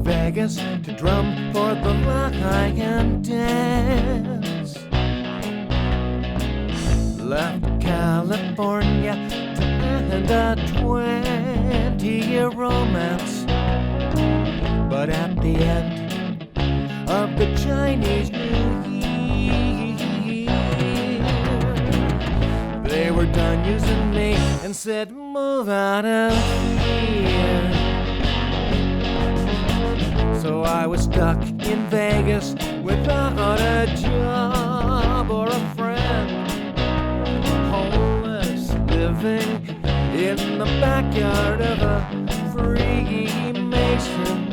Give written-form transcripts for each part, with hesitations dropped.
Vegas to drum for the lion dance. Left California to end a 20-year romance. But at the end of the Chinese New Year, they were done using me and said, move out of here. So I was stuck in Vegas without a job or a friend, homeless, living in the backyard of a Freemason.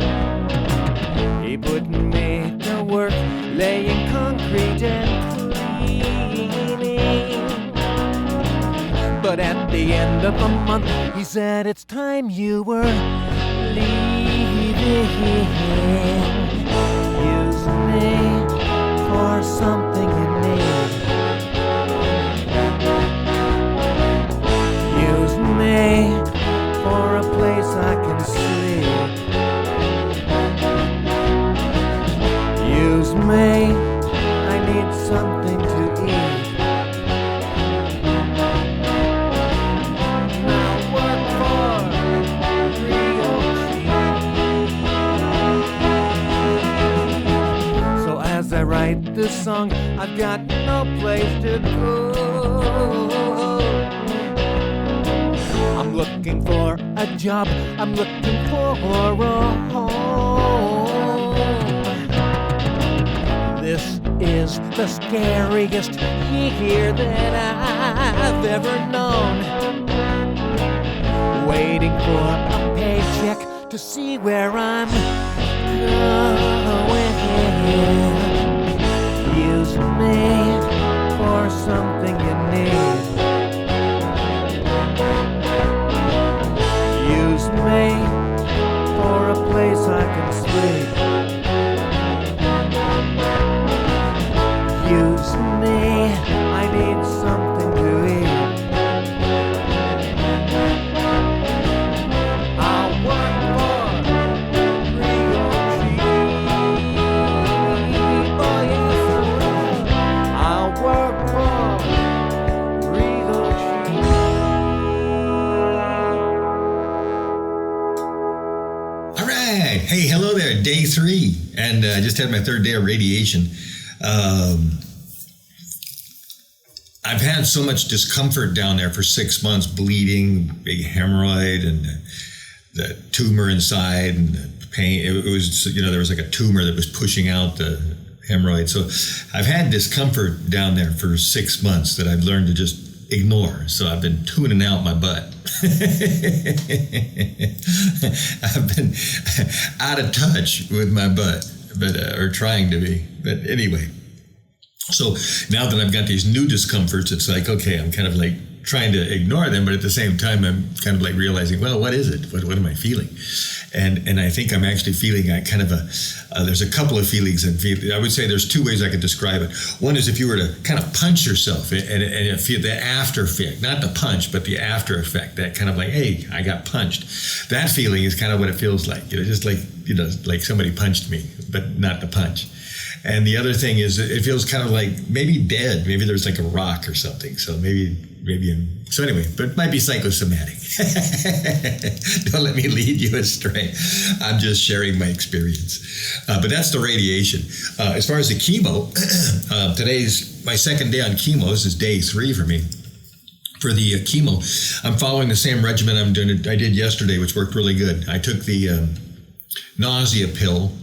He put me to work laying concrete and cleaning. But at the end of the month, he said, it's time you were leaving. Use me for something you need. Use me for a place I can sleep. Use me, I need something to eat. Now work for real. As I write this song, I've got no place to go. I'm looking for a job, I'm looking for a home. This is the scariest year that I've ever known. Waiting for a paycheck to see where I'm going. Use me for something you need. Use me for a place I can sleep. Use me, I need something to eat. I'll work for real cheap. Oh yes, I will. I'll work for real cheap. All right. Hey, hello there. Day 3. And I just had my 3rd day of radiation. I've had so much discomfort down there for 6 months, bleeding, big hemorrhoid, and the tumor inside, and the pain. It was, there was like a tumor that was pushing out the hemorrhoid. So I've had discomfort down there for 6 months that I've learned to just ignore. So I've been tuning out my butt. I've been out of touch with my butt, or trying to be. But anyway. So now that I've got these new discomforts, it's like, okay, I'm kind of like trying to ignore them, but at the same time, I'm kind of like realizing, well, what is it? What am I feeling? And I think I'm actually feeling kind of there's a couple of feelings. I would say there's 2 ways I could describe it. One is if you were to kind of punch yourself and feel the after effect, not the punch, but the after effect, that kind of like, hey, I got punched. That feeling is kind of what it feels like, just like, like somebody punched me, but not the punch. And the other thing is, it feels kind of like maybe dead. Maybe there's like a rock or something. So so anyway, but it might be psychosomatic. Don't let me lead you astray. I'm just sharing my experience. But that's the radiation. As far as the chemo, today's my 2nd day on chemo. This is day 3 for me. For the chemo, I'm following the same regimen I did yesterday, which worked really good. I took the nausea pill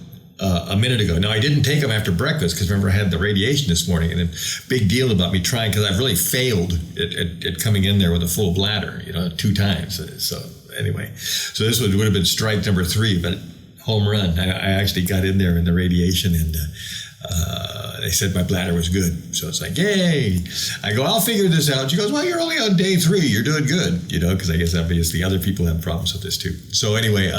a minute ago. Now, I didn't take them after breakfast because remember I had the radiation this morning, and a big deal about me trying, because I've really failed at coming in there with a full bladder, 2 times. So anyway, so this would have been strike number 3, but home run. I actually got in there in the radiation, and they said my bladder was good. So it's like, yay. I go, I'll figure this out. She goes, well, you're only on day 3. You're doing good, because I guess obviously other people have problems with this too. So anyway,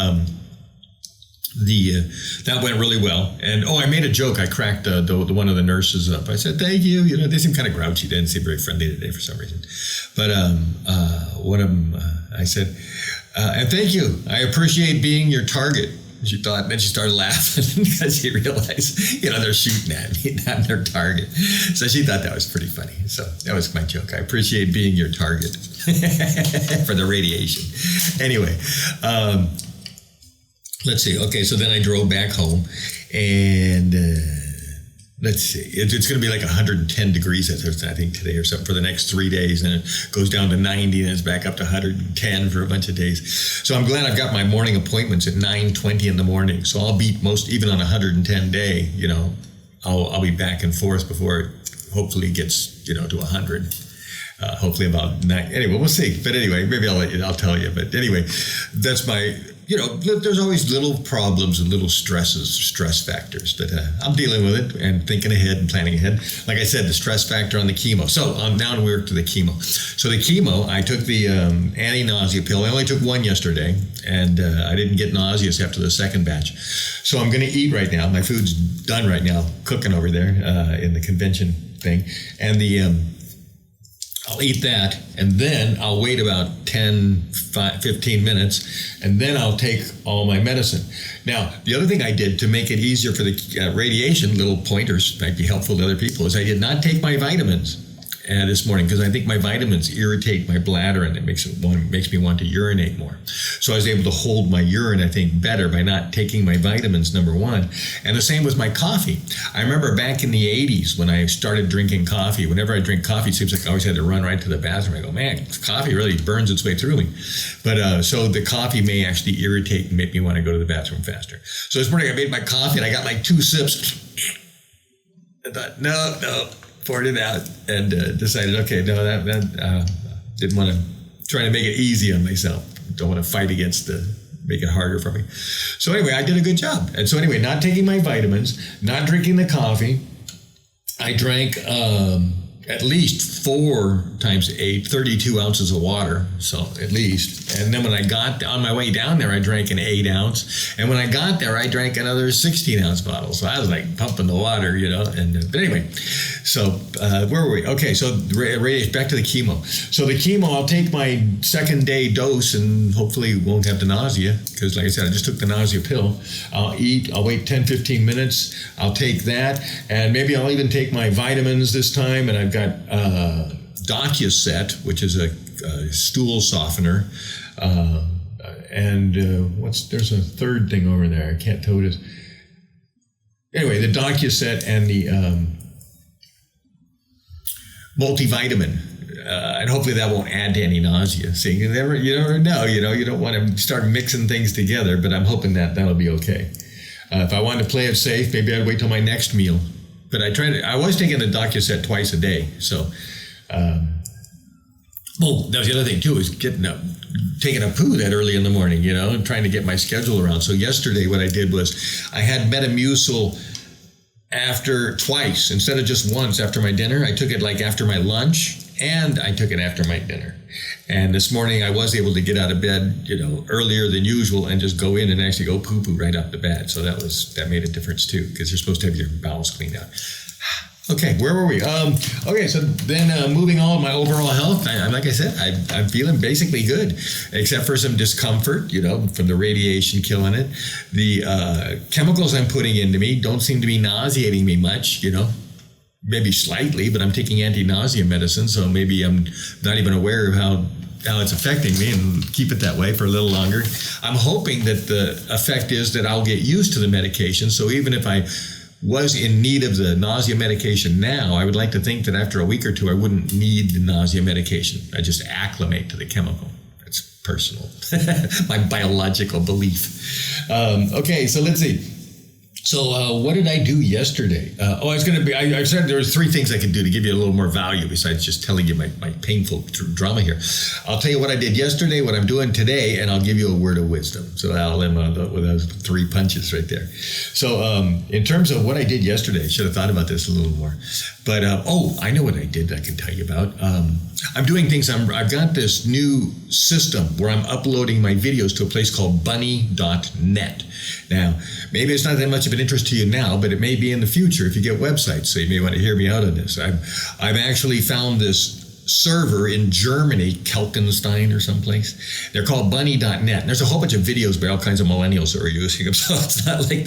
That went really well. And I made a joke. I cracked the one of the nurses up. I said, thank you. They seem kind of grouchy. They didn't seem very friendly today for some reason. But one of them, I said, and thank you. I appreciate being your target. She thought, then she started laughing because she realized, they're shooting at me, not their target. So she thought that was pretty funny. So that was my joke. I appreciate being your target for the radiation. Anyway, let's see. Okay, so then I drove back home, and let's see. It's going to be like 110 degrees, I think, today or something for the next 3 days. And it goes down to 90, and it's back up to 110 for a bunch of days. So I'm glad I've got my morning appointments at 9:20 in the morning. So I'll beat even on a 110 day, I'll be back and forth before it hopefully gets, to 100. Hopefully about 9. Anyway, we'll see. But anyway, maybe I'll tell you. But anyway, that's my, there's always little problems and little stress factors. But I'm dealing with it and thinking ahead and planning ahead. Like I said, the stress factor on the chemo. So now we're to the chemo. So the chemo, I took the anti-nausea pill. I only took one yesterday, and I didn't get nauseous after the second batch. So I'm going to eat right now. My food's done right now, cooking over there in the convention thing. And I'll eat that, and then I'll wait about 15 minutes, and then I'll take all my medicine. Now, the other thing I did to make it easier for the radiation, little pointers might be helpful to other people, is I did not take my vitamins this morning, because I think my vitamins irritate my bladder, and it makes me want to urinate more. So I was able to hold my urine, I think, better by not taking my vitamins, number one. And the same with my coffee. I remember back in the 80s when I started drinking coffee. Whenever I drink coffee, it seems like I always had to run right to the bathroom. I go, man, coffee really burns its way through me. But so the coffee may actually irritate and make me want to go to the bathroom faster. So this morning I made my coffee, and I got like 2 sips. I thought, no. Poured it out and decided, okay, no, that didn't want to try to make it easy on myself. Don't want to fight against make it harder for me. So anyway, I did a good job. And so anyway, not taking my vitamins, not drinking the coffee. I drank at least 4 times 8, 32 ounces of water. So at least. And then when I got on my way down there, I drank an 8 ounce. And when I got there, I drank another 16 ounce bottle. So I was like pumping the water, And but anyway, so where were we? Okay, so back to the chemo. So the chemo, I'll take my second day dose and hopefully won't have the nausea, because like I said, I just took the nausea pill. I'll wait 10, 15 minutes. I'll take that, and maybe I'll even take my vitamins this time. And I've got DocuSet, which is a stool softener. There's a third thing over there. I can't tell what it is. Anyway, the DocuSet and the multivitamin, and hopefully that won't add to any nausea. See, you never know. You don't want to start mixing things together, but I'm hoping that'll be okay. If I wanted to play it safe, maybe I'd wait till my next meal. But I was taking the DocuSet twice a day. So, that was the other thing too, is taking a poo that early in the morning, and trying to get my schedule around. So yesterday what I did was I had Metamucil twice, instead of just once after my dinner. I took it like after my lunch, and I took it after my dinner. And this morning I was able to get out of bed, earlier than usual, and just go in and actually go poo-poo right off the bat. So that made a difference too, because you're supposed to have your bowels cleaned out. Okay, where were we? Okay, so then moving on, my overall health, like I said, I'm feeling basically good, except for some discomfort, from the radiation killing it. The chemicals I'm putting into me don't seem to be nauseating me much, maybe slightly, but I'm taking anti-nausea medicine, so maybe I'm not even aware of how it's affecting me, and keep it that way for a little longer. I'm hoping that the effect is that I'll get used to the medication, so even if I was in need of the nausea medication now, I would like to think that after a week or two, I wouldn't need the nausea medication. I just acclimate to the chemical. That's personal, my biological belief. Okay, so let's see. So what did I do yesterday? I said there was 3 things I could do to give you a little more value besides just telling you my painful drama here. I'll tell you what I did yesterday, what I'm doing today, and I'll give you a word of wisdom. So I'll end with those 3 punches right there. So in terms of what I did yesterday, I should have thought about this a little more. But, I know what I did I can tell you about. I'm doing things, I've got this new system where I'm uploading my videos to a place called bunny.net. Now, maybe it's not that much of an interest to you now, but it may be in the future if you get websites, so you may want to hear me out on this. I've actually found this server in Germany, Kelkenstein or someplace. They're called bunny.net. And there's a whole bunch of videos by all kinds of millennials that are using them. So it's not like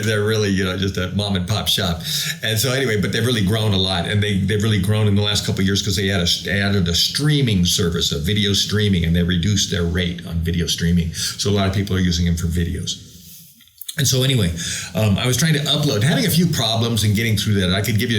they're really, just a mom and pop shop. And so anyway, but they've really grown a lot. And they've really grown in the last couple of years because they added a streaming service, a video streaming, and they reduced their rate on video streaming. So a lot of people are using them for videos. And so anyway, I was trying to upload, having a few problems and getting through that. I could give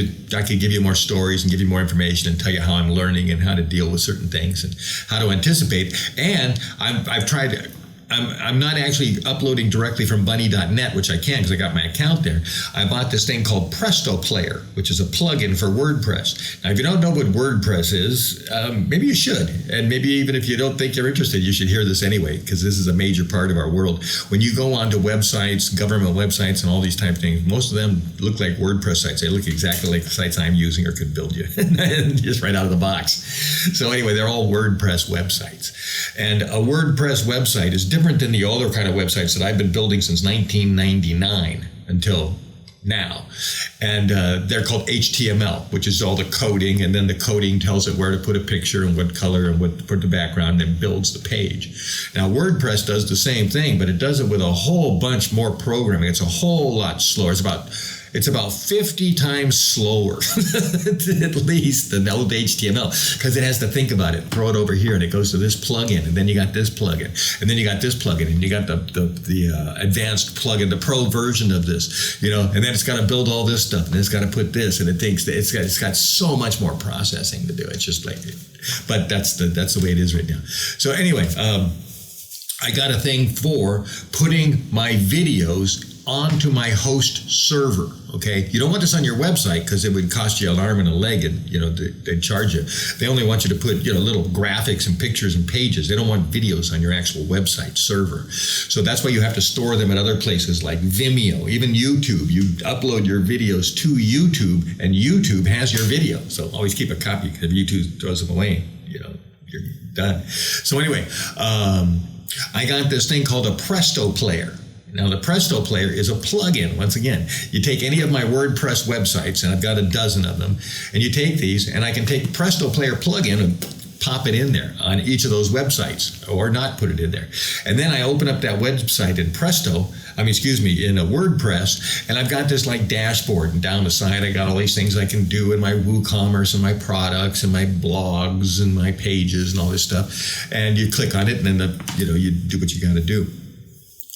you more stories and give you more information and tell you how I'm learning and how to deal with certain things and how to anticipate. And I've tried. I'm not actually uploading directly from bunny.net, which I can because I got my account there. I bought this thing called Presto Player, which is a plugin for WordPress. Now, if you don't know what WordPress is, maybe you should. And maybe even if you don't think you're interested, you should hear this anyway, because this is a major part of our world. When you go onto websites, government websites, and all these type of things, most of them look like WordPress sites. They look exactly like the sites I'm using or could build you, just right out of the box. So anyway, they're all WordPress websites. And a WordPress website is different than the older kind of websites that I've been building since 1999 until now. And they're called HTML, which is all the coding, and then the coding tells it where to put a picture and what color and what to put the background and builds the page. Now WordPress does the same thing, but it does it with a whole bunch more programming. It's a whole lot slower. It's about 50 times slower, at least, than the old HTML, because it has to think about it, throw it over here, and it goes to this plugin, and then you got this plugin, and then you got this plugin, and you got the advanced plugin, the pro version of this, and then it's got to build all this stuff, and it's got to put this, and it's got so much more processing to do. It's just like, but that's the way it is right now. So anyway, I got a thing for putting my videos onto my host server. Okay, you don't want this on your website because it would cost you an arm and a leg, and they'd charge you. They only want you to put little graphics and pictures and pages. They don't want videos on your actual website server. So that's why you have to store them at other places like Vimeo, even YouTube. You upload your videos to YouTube, and YouTube has your video. So always keep a copy, because if YouTube throws them away, you're done. So anyway, I got this thing called a Presto Player. Now, the Presto Player is a plugin. Once again, you take any of my WordPress websites, and I've got a dozen of them, and you take these, and I can take Presto Player plugin and pop it in there on each of those websites, or not put it in there. And then I open up that website in in a WordPress, and I've got this like dashboard, and down the side I got all these things I can do in my WooCommerce and my products and my blogs and my pages and all this stuff. And you click on it, and then you do what you got to do.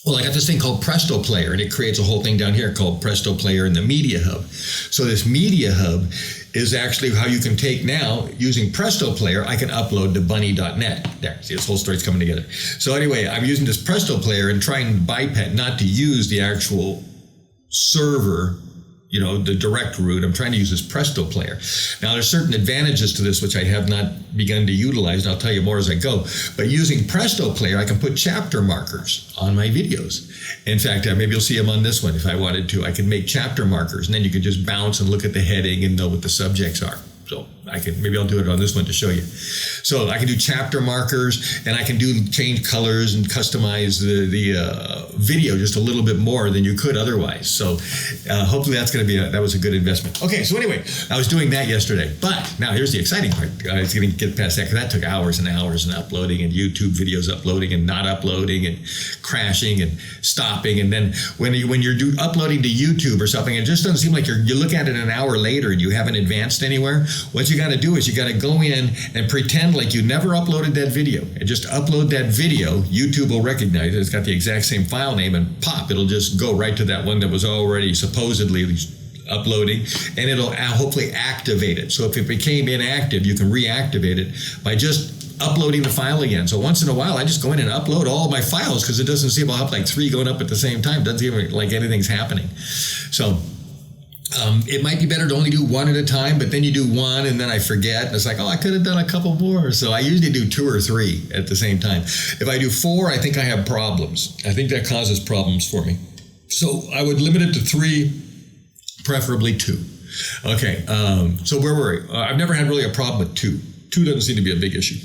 Well, I got this thing called Presto Player, and it creates a whole thing down here called Presto Player in the Media Hub. So this Media Hub is actually how you can take now, using Presto Player, I can upload to bunny.net. There, see, this whole story's coming together. So anyway, I'm using this Presto Player and trying to bypass, not to use the actual server, the direct route. I'm trying to use this Presto Player. Now, there's certain advantages to this which I have not begun to utilize, and I'll tell you more as I go. But using Presto Player, I can put chapter markers on my videos. In fact, maybe you'll see them on this one if I wanted to. I could make chapter markers, and then you could just bounce and look at the heading and know what the subjects are. So maybe I'll do it on this one to show you. So I can do chapter markers, and I can change colors and customize the video just a little bit more than you could otherwise. So hopefully that was a good investment. Okay, so anyway, I was doing that yesterday. But now here's the exciting part. I was going to get past that because that took hours and hours and uploading, and YouTube videos uploading and not uploading and crashing and stopping. And then when you're uploading to YouTube or something, it just doesn't seem like you look at it an hour later and you haven't advanced anywhere. What you got to do is you got to go in and pretend like you never uploaded that video, and just upload that video. YouTube will recognize it. It's got the exact same file name, and pop, it'll just go right to that one that was already supposedly uploading, and it'll hopefully activate it. So if it became inactive, you can reactivate it by just uploading the file again. So once in a while, I just go in and upload all my files because it doesn't seem I'll have like 3 going up at the same time. Doesn't seem like anything's happening. So it might be better to only do 1 at a time, but then you do 1 and then I forget. And it's like, oh, I could have done a couple more. So I usually do 2 or 3 at the same time. If I do 4, I think I have problems. I think that causes problems for me. So I would limit it to 3, preferably 2. Okay, so where were we? I've never had really a problem with 2. 2 doesn't seem to be a big issue.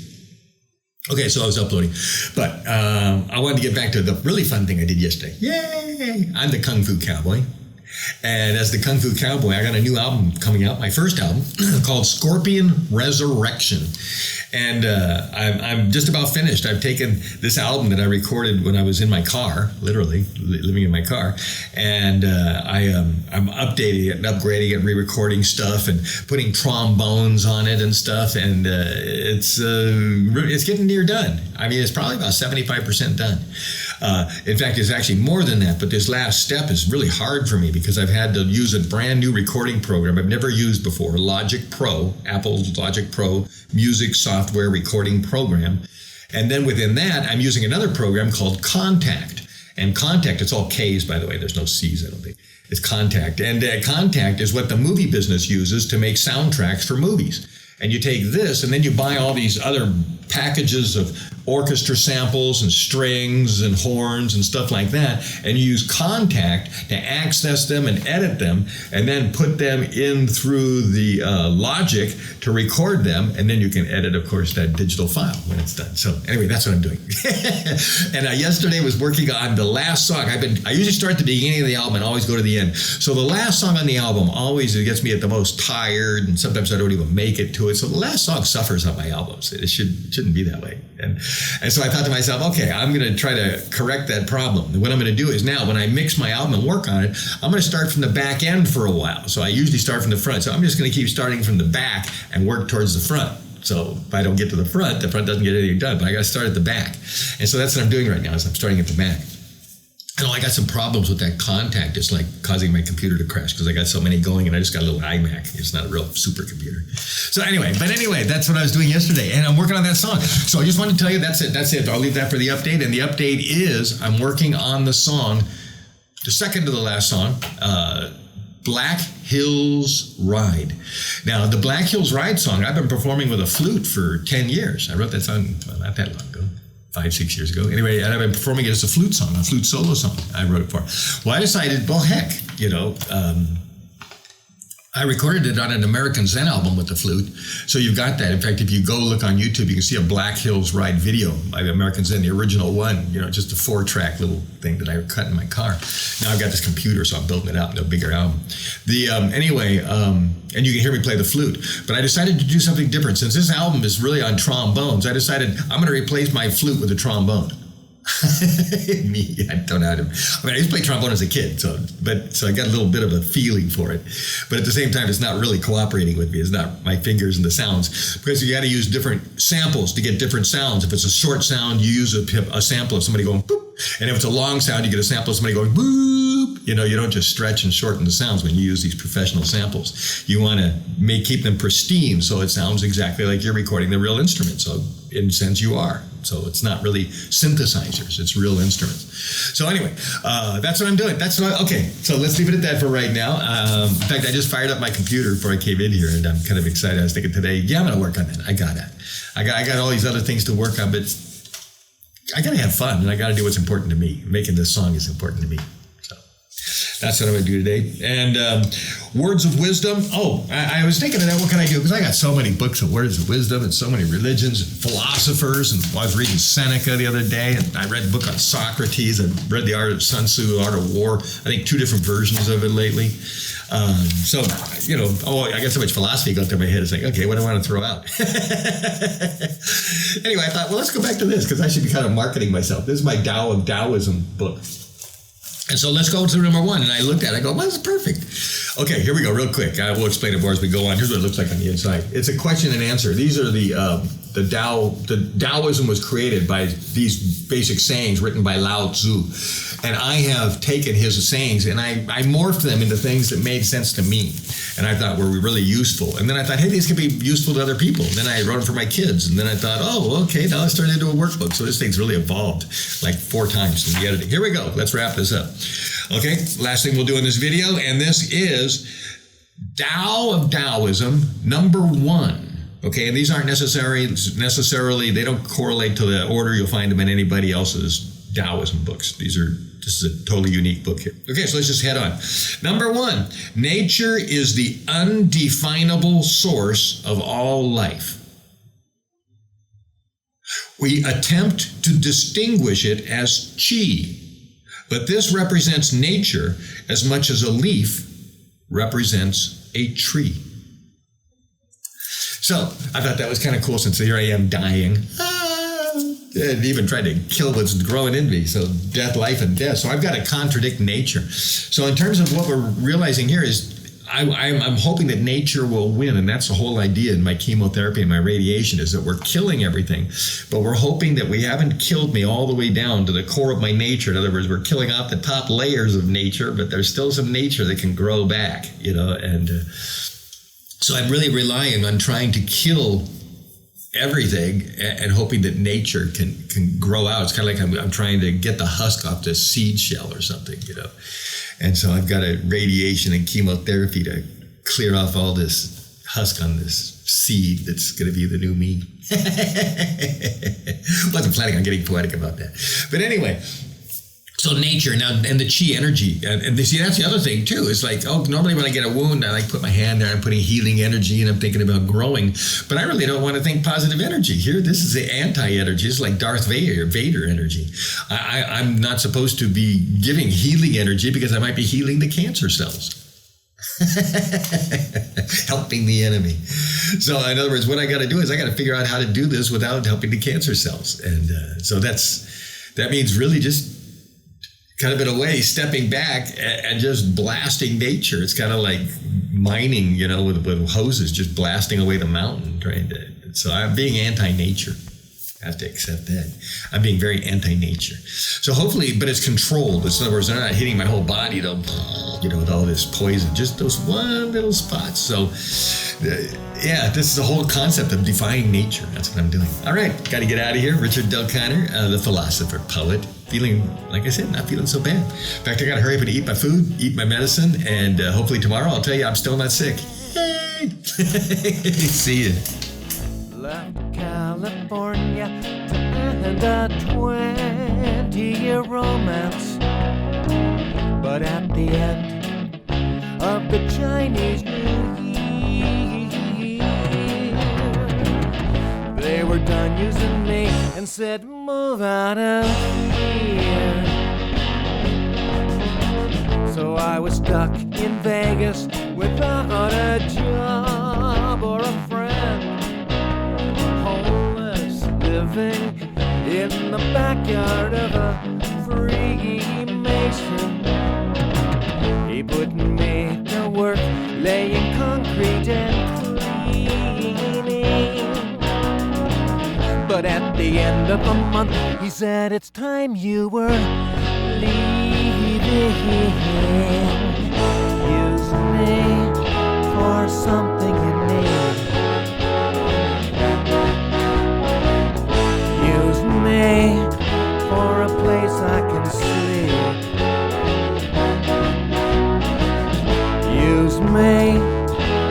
Okay, so I was uploading. But I wanted to get back to the really fun thing I did yesterday. Yay! I'm the Kung Fu Cowboy. And as the Kung Fu Cowboy, I got a new album coming out, my first album, called Scorpion Resurrection. And I'm just about finished. I've taken this album that I recorded when I was in my car, literally living in my car, and I'm updating it and upgrading it, re-recording stuff and putting trombones on it and stuff. And it's getting near done. I mean, it's probably about 75% done. In fact, it's actually more than that, but this last step is really hard for me because I've had to use a brand new recording program I've never used before, Logic Pro, Apple's Logic Pro music software recording program. And then within that, I'm using another program called Contact. And Contact, it's all K's, by the way, there's no C's, I don't think. It's Contact. And Contact is what the movie business uses to make soundtracks for movies. And you take this and then you buy all these other packages of orchestra samples and strings and horns and stuff like that, and you use Contact to access them and edit them and then put them in through the Logic to record them, and then you can edit, of course, that digital file when it's done. So anyway, that's what I'm doing. And yesterday was working on the last song. I usually start at the beginning of the album and always go to the end. So the last song on the album always gets me at the most tired, and sometimes I don't even make it to it. So the last song suffers on my albums. It shouldn't be that way. And so I thought to myself, okay, I'm going to try to correct that problem. And what I'm going to do is now, when I mix my album and work on it, I'm going to start from the back end for a while. So I usually start from the front. So I'm just going to keep starting from the back and work towards the front. So if I don't get to the front doesn't get anything done. But I got to start at the back. And so that's what I'm doing right now, is I'm starting at the back. I got some problems with that Contact. It's like causing my computer to crash because I got so many going and I just got a little iMac. It's not a real supercomputer. So anyway, that's what I was doing yesterday, and I'm working on that song. So I just wanted to tell you that's it. I'll leave that for the update. And the update is I'm working on the song, the second to the last song, Black Hills Ride. Now, the Black Hills Ride song, I've been performing with a flute for 10 years. I wrote that song not that long ago. 5-6 years ago. Anyway, and I've been performing it as a flute song, a flute solo song I wrote it for. Well, I decided, well, heck, I recorded it on an American Zen album with the flute. So you've got that. In fact, if you go look on YouTube, you can see a Black Hills Ride video by American Zen, the original one, just a 4-track little thing that I cut in my car. Now I've got this computer, so I'm building it out into a bigger album. And you can hear me play the flute. But I decided to do something different. Since this album is really on trombones, I decided I'm going to replace my flute with a trombone. Me, I don't know how to. I used to play trombone as a kid, so I got a little bit of a feeling for it. But at the same time, it's not really cooperating with me. It's not my fingers and the sounds, because you got to use different samples to get different sounds. If it's a short sound, you use a sample of somebody going boop, and if it's a long sound, you get a sample of somebody going boop. You don't just stretch and shorten the sounds when you use these professional samples. You want to keep them pristine so it sounds exactly like you're recording the real instrument. So in a sense, you are. So it's not really synthesizers, it's real instruments. So anyway, that's what I'm doing. Okay, so let's leave it at that for right now. In fact, I just fired up my computer before I came in here, and I'm kind of excited. I was thinking today, yeah, I'm going to work on that. I got all these other things to work on, but I got to have fun, and I got to do what's important to me. Making this song is important to me. That's what I'm going to do today. And words of wisdom. Oh, I was thinking of that. What can I do? Because I got so many books of words of wisdom and so many religions and philosophers. And I was reading Seneca the other day, and I read a book on Socrates. I read The Art of Sun Tzu, Art of War. I think 2 different versions of it lately. I got so much philosophy going through my head. It's like, okay, what do I want to throw out? Anyway, I thought, well, let's go back to this, because I should be kind of marketing myself. This is my Tao of Taoism book. And so let's go to number 1. And I looked at it, I go, well, this is perfect. Okay, here we go, real quick. I will explain it more as we go on. Here's what it looks like on the inside. It's a question and answer. These are the Taoism was created by these basic sayings written by Lao Tzu. And I have taken his sayings and I morphed them into things that made sense to me. And I thought were really useful. And then I thought, hey, these could be useful to other people. And then I wrote them for my kids. And then I thought, oh, okay, now it's turned into a workbook. So this thing's really evolved like 4 times in the editing. Here we go. Let's wrap this up. Okay, last thing we'll do in this video. And this is Tao of Taoism, number 1. Okay, and these aren't necessarily, they don't correlate to the order you'll find them in anybody else's Taoism books. This is a totally unique book here. Okay, so let's just head on. Number 1, nature is the undefinable source of all life. We attempt to distinguish it as chi, but this represents nature as much as a leaf represents a tree. So I thought that was kind of cool since here I am dying. And even trying to kill what's growing in me. So death, life, and death. So I've got to contradict nature. So in terms of what we're realizing here is I'm hoping that nature will win. And that's the whole idea in my chemotherapy and my radiation is that we're killing everything. But we're hoping that we haven't killed me all the way down to the core of my nature. In other words, we're killing off the top layers of nature, but there's still some nature that can grow back, and so I'm really relying on trying to kill everything and hoping that nature can grow out. It's kind of like I'm trying to get the husk off this seed shell or something, And so I've got a radiation and chemotherapy to clear off all this husk on this seed that's going to be the new me. Wasn't planning on getting poetic about that. But anyway, so nature now and the chi energy, and see that's the other thing too. It's like, normally when I get a wound, I put my hand there, I'm putting healing energy, and I'm thinking about growing. But I really don't want to think positive energy here. This is the anti-energy. It's like Darth Vader energy. I'm not supposed to be giving healing energy because I might be healing the cancer cells. Helping the enemy. So in other words, what I got to do is I got to figure out how to do this without helping the cancer cells, and so that means really just kind of in a way stepping back and just blasting nature. It's kind of like mining, with hoses, just blasting away the mountain, so I'm being anti-nature. I have to accept that. I'm being very anti-nature. So hopefully, but it's controlled. In other words, they're not hitting my whole body, though, with all this poison, just those one little spots. So, this is the whole concept of defying nature. That's what I'm doing. All right, got to get out of here. Richard Del Conner, the philosopher, poet. Feeling, like I said, not feeling so bad. In fact, I got to hurry up and eat my food, eat my medicine, and hopefully tomorrow I'll tell you I'm still not sick. Yay! See you. Left California to end a 20-year romance, but at the end of the Chinese New Year, they were done using me and said, move out of here. So I was stuck in Vegas without a job or a friend, homeless, living in the backyard of a Freemason. He put me to work laying concrete and cleaning. But at the end of the month, he said, it's time you were leaving. Use me for something you need. Use me for a place I can sleep. Use me,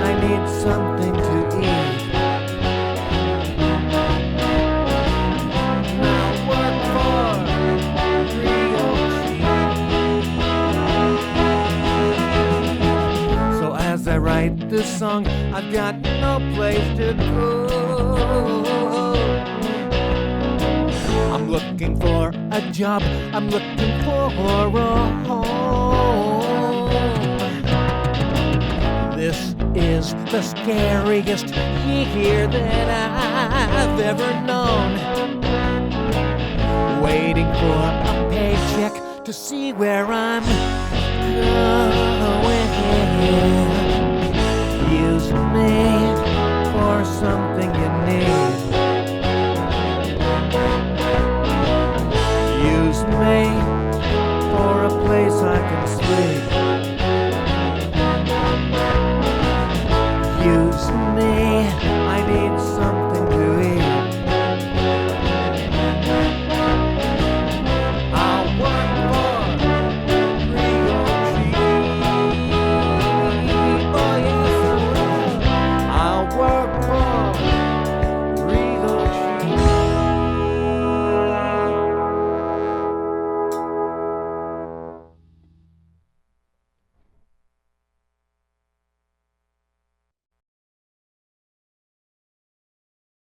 I need something to eat. As I write this song, I've got no place to go. I'm looking for a job, I'm looking for a home. This is the scariest year that I've ever known. Waiting for a paycheck to see where I'm going. Use me for something you need. Use me for a place I can sleep. Use me